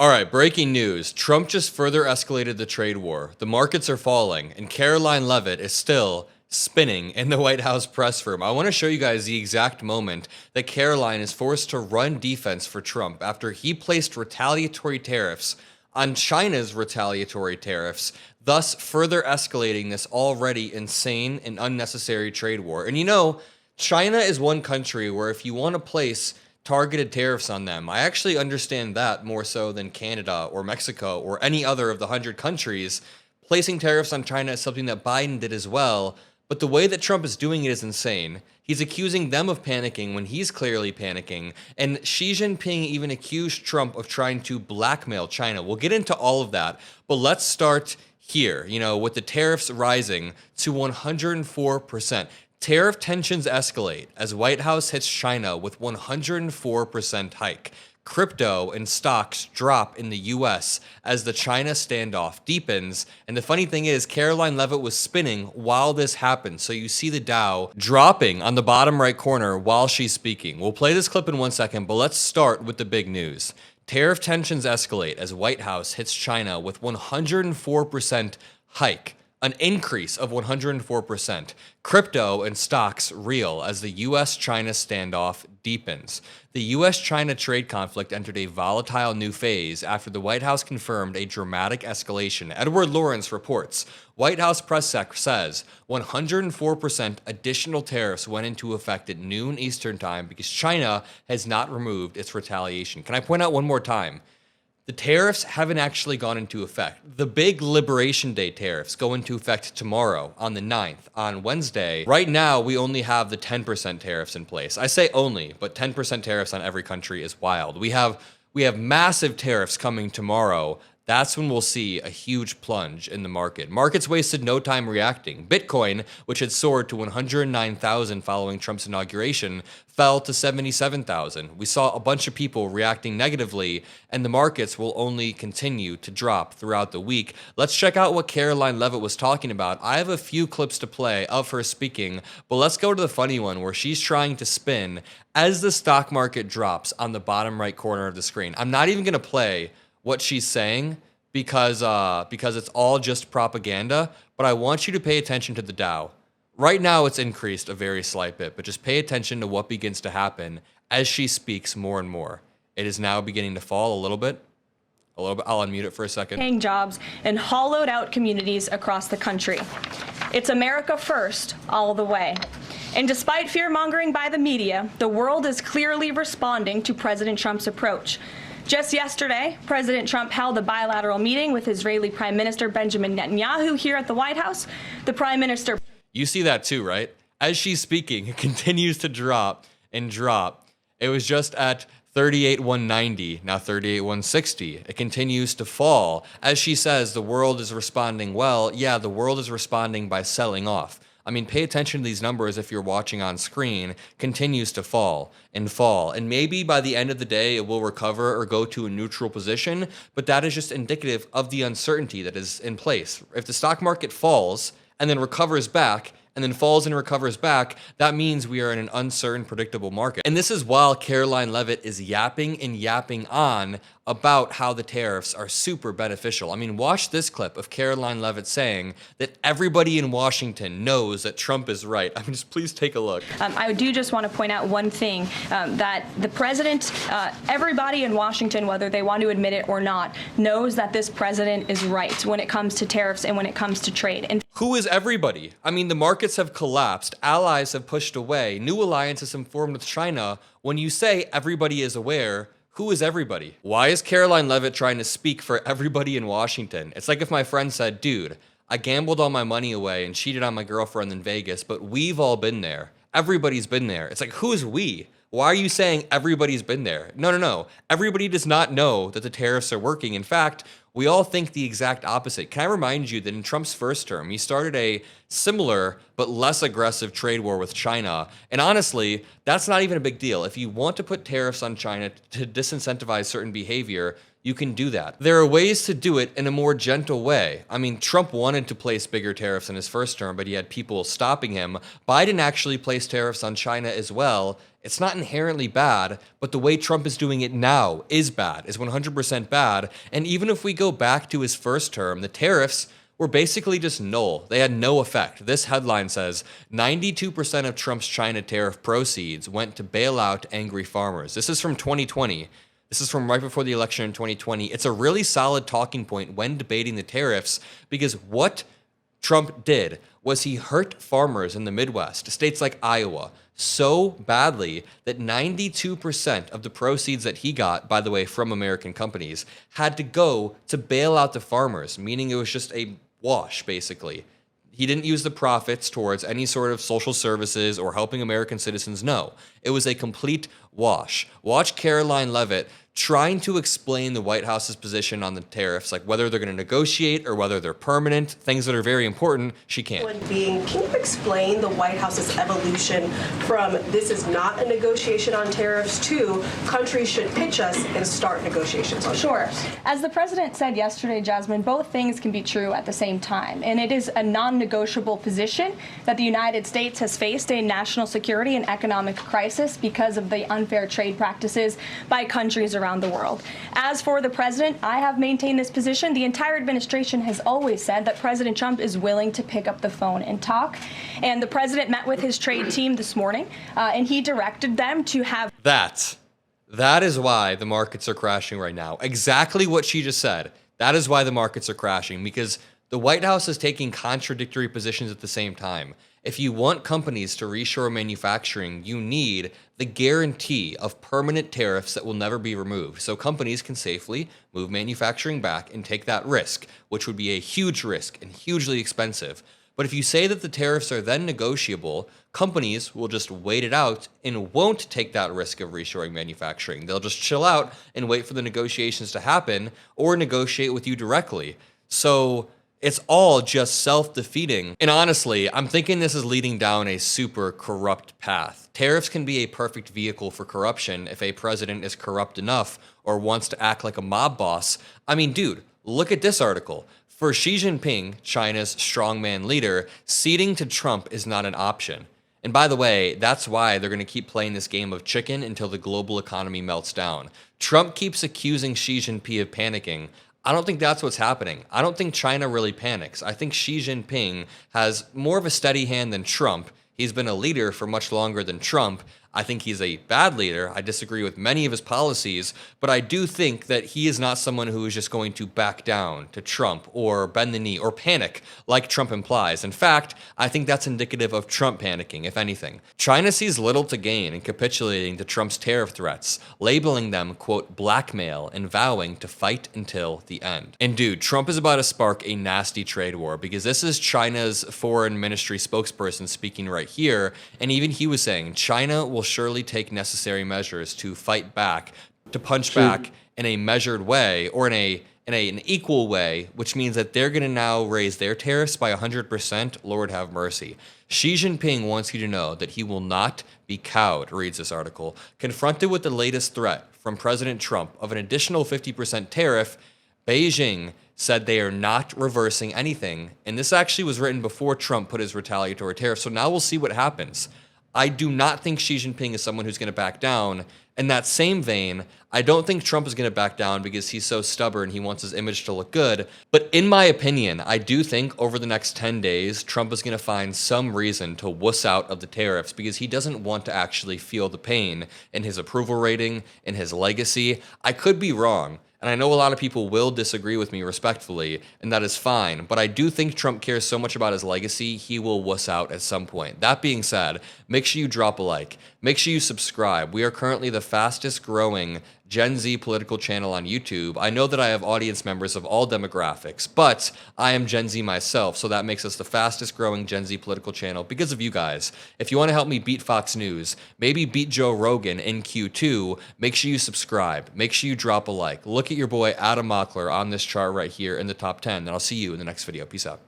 All right, breaking news. Trump just further escalated the trade war. The markets are falling, and Caroline Leavitt is still spinning in the White House press room. I want to show you guys the exact moment that Caroline is forced to run defense for Trump after he placed retaliatory tariffs on China's retaliatory tariffs, thus further escalating this already insane and unnecessary trade war. And you know, China is one country where if you want to place targeted tariffs on them, I actually understand that more so than Canada or Mexico or any other of the 100 countries. Placing tariffs on China is something that Biden did as well, but the way that Trump is doing it is insane. He's accusing them of panicking when he's clearly panicking, and Xi Jinping even accused Trump of trying to blackmail China. We'll get into all of that, but let's start here, with the tariffs rising to 104%. Tariff tensions escalate as White House hits China with 104% hike. Crypto and stocks drop in the US as the China standoff deepens. And the funny thing is, Caroline Leavitt was spinning while this happened. So you see the Dow dropping on the bottom right corner while she's speaking. We'll play this clip in 1 second, but let's start with the big news. Tariff tensions escalate as White House hits China with 104% hike. An increase of 104%. Crypto and stocks reel as the US-China standoff deepens. The US-China trade conflict entered a volatile new phase after the White House confirmed a dramatic escalation. Edward Lawrence reports, White House press sec says 104% additional tariffs went into effect at noon Eastern time because China has not removed its retaliation. Can I point out one more time? The tariffs haven't actually gone into effect. The big Liberation Day tariffs go into effect tomorrow on the 9th. On Wednesday, right now, we only have the 10% tariffs in place. I say only, but 10% tariffs on every country is wild. We have massive tariffs coming tomorrow. That's when we'll see a huge plunge in the market. Markets wasted no time reacting. Bitcoin, which had soared to 109,000 following Trump's inauguration, fell to 77,000. We saw a bunch of people reacting negatively, and the markets will only continue to drop throughout the week. Let's check out what Caroline Leavitt was talking about. I have a few clips to play of her speaking, but let's go to the funny one where she's trying to spin as the stock market drops on the bottom right corner of the screen. I'm not even going to play what she's saying because it's all just propaganda, but I want you to pay attention to the Dow. Right now it's increased a very slight bit, but just pay attention to what begins to happen as she speaks more and more. It is now beginning to fall a little bit. I'll unmute it for a second. Paying jobs in hollowed out communities across the country. It's America first all the way. And despite fear-mongering by the media, the world is clearly responding to President Trump's approach. Just yesterday, President Trump held a bilateral meeting with Israeli Prime Minister Benjamin Netanyahu here at the White House. The Prime Minister... You see that too, right? As she's speaking, it continues to drop and drop. It was just at 38,190, now 38,160. It continues to fall. As she says, the world is responding well. Yeah, the world is responding by selling off. I mean, pay attention to these numbers if you're watching on screen. Continues to fall and fall. And maybe by the end of the day, it will recover or go to a neutral position, but that is just indicative of the uncertainty that is in place. If the stock market falls and then recovers back, and then falls and recovers back, that means we are in an uncertain, predictable market. And this is while Caroline Leavitt is yapping and yapping on about how the tariffs are super beneficial. I mean, watch this clip of Caroline Leavitt saying that everybody in Washington knows that Trump is right. I mean, just please take a look. I do just want to point out one thing, that the president, everybody in Washington, whether they want to admit it or not, knows that this president is right when it comes to tariffs and when it comes to trade. And who is everybody? I mean, the markets have collapsed, allies have pushed away, new alliances have formed with China. When you say everybody is aware, who is everybody? Why is Caroline Leavitt trying to speak for everybody in Washington? It's like if my friend said, dude, I gambled all my money away and cheated on my girlfriend in Vegas, but we've all been there. Everybody's been there. It's like, who is we? Why are you saying everybody's been there? No. Everybody does not know that the tariffs are working. In fact, we all think the exact opposite. Can I remind you that in Trump's first term, he started a similar but less aggressive trade war with China. And honestly, that's not even a big deal. If you want to put tariffs on China to disincentivize certain behavior, you can do that. There are ways to do it in a more gentle way. I mean, Trump wanted to place bigger tariffs in his first term, but he had people stopping him. Biden actually placed tariffs on China as well. It's not inherently bad, but the way Trump is doing it now is bad, is 100% bad. And even if we go back to his first term, the tariffs were basically just null. They had no effect. This headline says 92% of Trump's China tariff proceeds went to bail out angry farmers. This is from 2020. This is from right before the election in 2020. It's a really solid talking point when debating the tariffs, because what Trump did was he hurt farmers in the Midwest, states like Iowa, so badly that 92% of the proceeds that he got, by the way, from American companies, had to go to bail out the farmers, meaning it was just a wash, basically. He didn't use the profits towards any sort of social services or helping American citizens. No, it was a complete wash. Watch Caroline Leavitt trying to explain the White House's position on the tariffs, like whether they're going to negotiate or whether they're permanent, things that are very important. She can't. Can you explain the White House's evolution from this is not a negotiation on tariffs to countries should pitch us and start negotiations on tariffs? Sure. As the president said yesterday, Jasmine, both things can be true at the same time. And it is a non-negotiable position that the United States has faced a national security and economic crisis because of the unfair trade practices by countries around the world. As for the president, I have maintained this position. The entire administration has always said that President Trump is willing to pick up the phone and talk. And the president met with his trade team this morning, and he directed them to have... That is why the markets are crashing right now. Exactly what she just said. That is why the markets are crashing, because the White House is taking contradictory positions at the same time. If you want companies to reshore manufacturing, you need the guarantee of permanent tariffs that will never be removed, so companies can safely move manufacturing back and take that risk, which would be a huge risk and hugely expensive. But if you say that the tariffs are then negotiable, companies will just wait it out and won't take that risk of reshoring manufacturing. They'll just chill out and wait for the negotiations to happen or negotiate with you directly. So it's all just self-defeating. And honestly, I'm thinking this is leading down a super corrupt path. Tariffs can be a perfect vehicle for corruption if a president is corrupt enough or wants to act like a mob boss. I mean, dude, look at this article. For Xi Jinping, China's strongman leader, ceding to Trump is not an option. And by the way, that's why they're going to keep playing this game of chicken until the global economy melts down. Trump keeps accusing Xi Jinping of panicking. I don't think that's what's happening. I don't think China really panics. I think Xi Jinping has more of a steady hand than Trump. He's been a leader for much longer than Trump. I think he's a bad leader. I disagree with many of his policies, but I do think that he is not someone who is just going to back down to Trump or bend the knee or panic like Trump implies. In fact, I think that's indicative of Trump panicking, if anything. China sees little to gain in capitulating to Trump's tariff threats, labeling them, quote, blackmail, and vowing to fight until the end. And dude, Trump is about to spark a nasty trade war, because this is China's foreign ministry spokesperson speaking right here, and even he was saying China will surely take necessary measures to fight back, to punch back in a measured way or in an equal way, which means that they're going to now raise their tariffs by 100%. Lord have mercy. Xi Jinping wants you to know that he will not be cowed, reads this article. Confronted with the latest threat from President Trump of an additional 50% tariff, Beijing said they are not reversing anything. And this actually was written before Trump put his retaliatory tariff. So now we'll see what happens. I do not think Xi Jinping is someone who's going to back down. In that same vein, I don't think Trump is going to back down because he's so stubborn. He wants his image to look good. But in my opinion, I do think over the next 10 days, Trump is going to find some reason to wuss out of the tariffs because he doesn't want to actually feel the pain in his approval rating, in his legacy. I could be wrong. And I know a lot of people will disagree with me respectfully, and that is fine. But I do think Trump cares so much about his legacy, he will wuss out at some point. That being said, make sure you drop a like. Make sure you subscribe. We are currently the fastest growing Gen Z political channel on YouTube. I know that I have audience members of all demographics, but I am Gen Z myself, so that makes us the fastest growing Gen Z political channel because of you guys. If you want to help me beat Fox News, maybe beat Joe Rogan in Q2, make sure you subscribe. Make sure you drop a like. Look at your boy Adam Mockler on this chart right here in the top 10, and I'll see you in the next video. Peace out.